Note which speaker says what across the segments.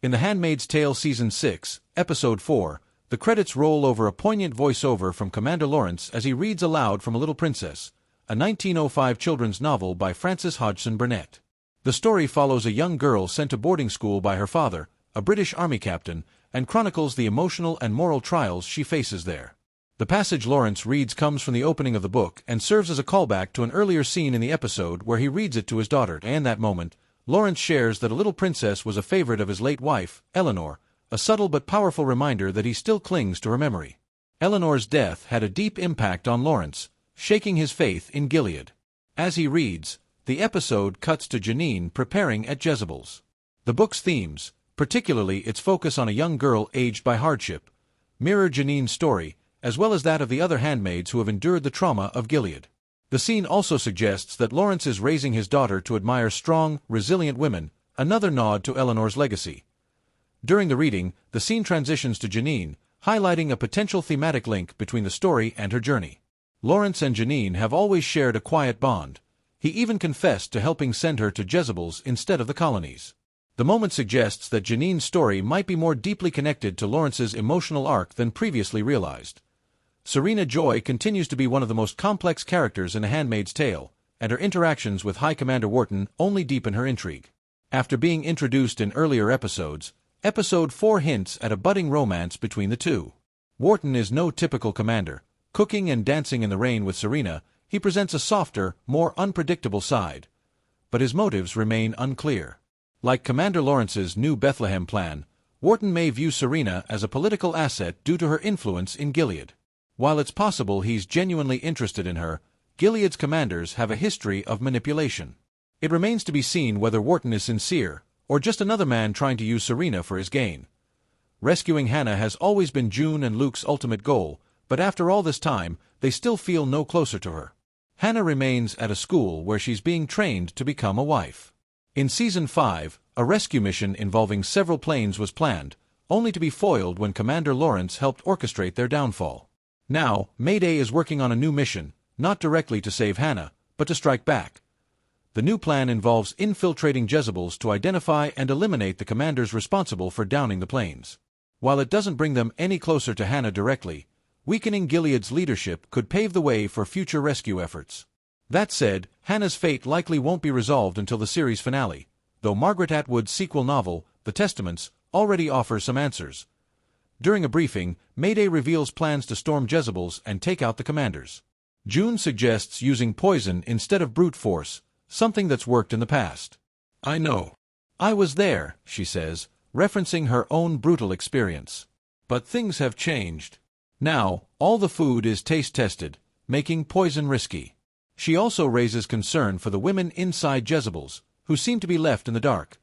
Speaker 1: In The Handmaid's Tale Season 6, Episode 4, the credits roll over a poignant voiceover from Commander Lawrence as he reads aloud from A Little Princess, a 1905 children's novel by Frances Hodgson Burnett. The story follows a young girl sent to boarding school by her father, a British Army captain, and chronicles the emotional and moral trials she faces there. The passage Lawrence reads comes from the opening of the book and serves as a callback to an earlier scene in the episode where he reads it to his daughter. And in that moment, Lawrence shares that A Little Princess was a favorite of his late wife, Eleanor, a subtle but powerful reminder that he still clings to her memory. Eleanor's death had a deep impact on Lawrence, shaking his faith in Gilead. As he reads, the episode cuts to Janine preparing at Jezebel's. The book's themes, particularly its focus on a young girl aged by hardship, mirror Janine's story, as well as that of the other handmaids who have endured the trauma of Gilead. The scene also suggests that Lawrence is raising his daughter to admire strong, resilient women, another nod to Eleanor's legacy. During the reading, the scene transitions to Janine, highlighting a potential thematic link between the story and her journey. Lawrence and Janine have always shared a quiet bond. He even confessed to helping send her to Jezebel's instead of the colonies. The moment suggests that Janine's story might be more deeply connected to Lawrence's emotional arc than previously realized. Serena Joy continues to be one of the most complex characters in A Handmaid's Tale, and her interactions with High Commander Wharton only deepen her intrigue. After being introduced in earlier episodes, Episode 4 hints at a budding romance between the two. Wharton is no typical commander. Cooking and dancing in the rain with Serena, he presents a softer, more unpredictable side. But his motives remain unclear. Like Commander Lawrence's New Bethlehem plan, Wharton may view Serena as a political asset due to her influence in Gilead. While it's possible he's genuinely interested in her, Gilead's commanders have a history of manipulation. It remains to be seen whether Wharton is sincere, or just another man trying to use Serena for his gain. Rescuing Hannah has always been June and Luke's ultimate goal, but after all this time, they still feel no closer to her. Hannah remains at a school where she's being trained to become a wife. In Season 5, a rescue mission involving several planes was planned, only to be foiled when Commander Lawrence helped orchestrate their downfall. Now, Mayday is working on a new mission, not directly to save Hannah, but to strike back. The new plan involves infiltrating Jezebel's to identify and eliminate the commanders responsible for downing the planes. While it doesn't bring them any closer to Hannah directly, weakening Gilead's leadership could pave the way for future rescue efforts. That said, Hannah's fate likely won't be resolved until the series finale, though Margaret Atwood's sequel novel, The Testaments, already offers some answers. During a briefing, Mayday reveals plans to storm Jezebel's and take out the commanders. June suggests using poison instead of brute force, something that's worked in the past. "I know. I was there," she says, referencing her own brutal experience. "But things have changed. Now, all the food is taste-tested, making poison risky." She also raises concern for the women inside Jezebel's, who seem to be left in the dark.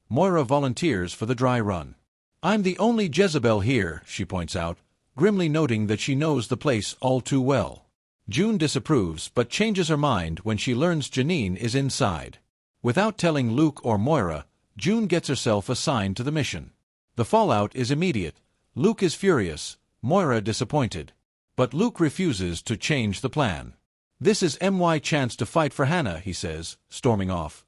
Speaker 1: Moira volunteers for the dry run. "I'm the only Jezebel here," she points out, grimly noting that she knows the place all too well. June disapproves but changes her mind when she learns Janine is inside. Without telling Luke or Moira, June gets herself assigned to the mission. The fallout is immediate. Luke is furious, Moira disappointed. But Luke refuses to change the plan. "This is my chance to fight for Hannah," he says, storming off.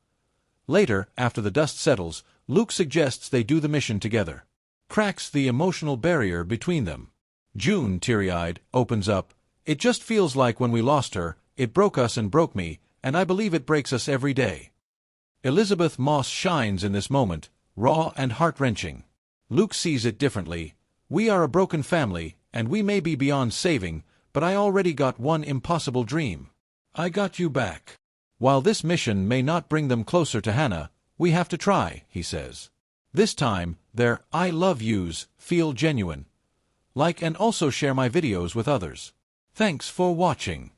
Speaker 1: Later, after the dust settles, Luke suggests they do the mission together. Cracks the emotional barrier between them. June, teary-eyed, opens up. "It just feels like when we lost her, it broke us and broke me, and I believe it breaks us every day." Elizabeth Moss shines in this moment, raw and heart-wrenching. Luke sees it differently. "We are a broken family, and we may be beyond saving, but I already got one impossible dream. I got you back." While this mission may not bring them closer to Hannah, we have to try, he says. This time, their "I love yous" feel genuine. Like and also share my videos with others. Thanks for watching.